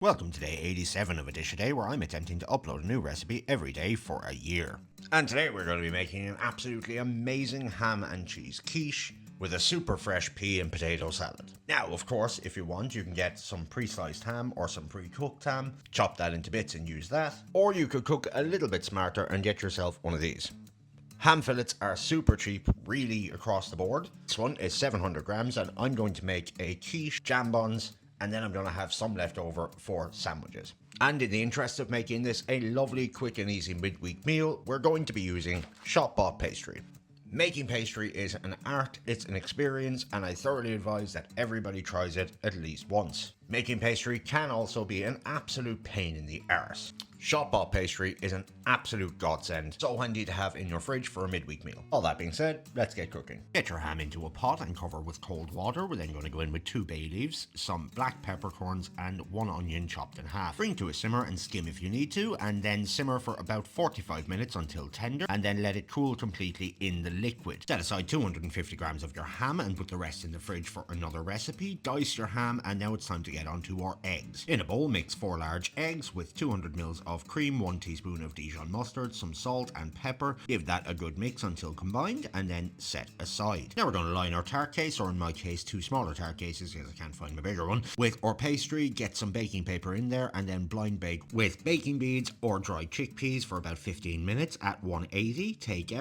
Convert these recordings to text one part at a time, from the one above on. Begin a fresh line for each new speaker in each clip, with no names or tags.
Welcome to day 87 of a dish a day, where I'm attempting to upload a new recipe every day for a year. And today we're going to be making an absolutely amazing ham and cheese quiche with a super fresh pea and potato salad. Now, of course, if you want, you can get some pre-sliced ham or some pre-cooked ham, chop that into bits and use that. Or you could cook a little bit smarter and get yourself one of these. Ham fillets are super cheap, really across the board. This one is 700 grams and I'm going to make a quiche, jam buns, and then I'm going to have some left over for sandwiches. And in the interest of making this a lovely, quick and easy midweek meal, we're going to be using shop-bought pastry. Making pastry is an art, it's an experience, and I thoroughly advise that everybody tries it at least once. Making pastry can also be an absolute pain in the arse. Shop-bought pastry is an absolute godsend, so handy to have in your fridge for a midweek meal. All that being said, let's get cooking. Get your ham into a pot and cover with cold water. We're then going to go in with 2 bay leaves, some black peppercorns, and 1 onion chopped in half. Bring to a simmer and skim if you need to, and then simmer for about 45 minutes until tender, and then let it cool completely in the liquid. Set aside 250 grams of your ham and put the rest in the fridge for another recipe. Dice your ham, and now it's time to get onto our eggs. In a bowl, mix 4 large eggs with 200 ml of cream, 1 teaspoon of Dijon mustard, some salt and pepper. Give that a good mix until combined, and then set aside. Now we're going to line our tart case, or in my case 2 smaller tart cases because I can't find a bigger one, with our pastry. Get some baking paper in there and then blind bake with baking beads or dried chickpeas for about 15 minutes at 180. Take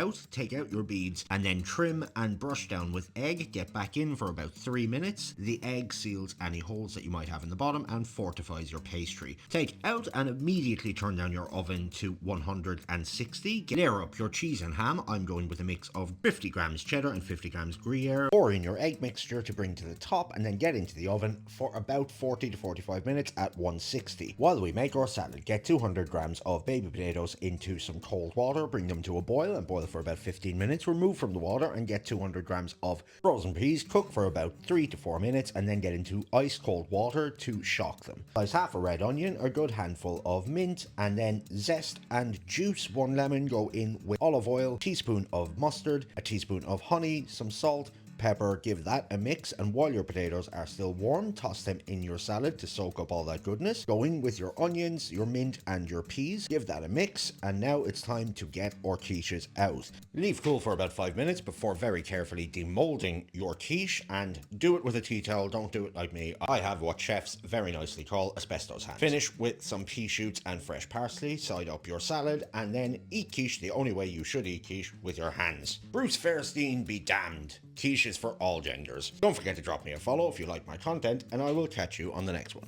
out your beads and then trim and brush down with egg. Get back in for about 3 minutes. The egg seals any holes that you might have in the bottom and fortifies your pastry. Take out and immediately turn down your oven to 160. Layer up your cheese and ham. I'm going with a mix of 50 grams cheddar and 50 grams Gruyère. Pour in your egg mixture to bring to the top and then get into the oven for about 40 to 45 minutes at 160. While we make our salad, get 200 grams of baby potatoes into some cold water. Bring them to a boil and boil for about 15 minutes. Remove from the water and get 200 grams of frozen peas. Cook for about 3 to 4 minutes and then get into ice cold water to shock them. Slice half a red onion, a good handful of mint, and then zest and juice 1 lemon. Go in with olive oil, a teaspoon of mustard, a teaspoon of honey, some salt, pepper. Give that a mix, and while your potatoes are still warm, toss them in your salad to soak up all that goodness. Go in with your onions, your mint, and your peas. Give that a mix, and now it's time to get our quiches out. Leave cool for about 5 minutes before very carefully demolding your quiche, and do it with a tea towel. Don't do it like me. I have what chefs very nicely call asbestos hands. Finish with some pea shoots and fresh parsley. Side up your salad, and then eat quiche the only way you should eat quiche, with your hands. Bruce Fairstein be damned. Quiche is for all genders. Don't forget to drop me a follow if you like my content, and I will catch you on the next one.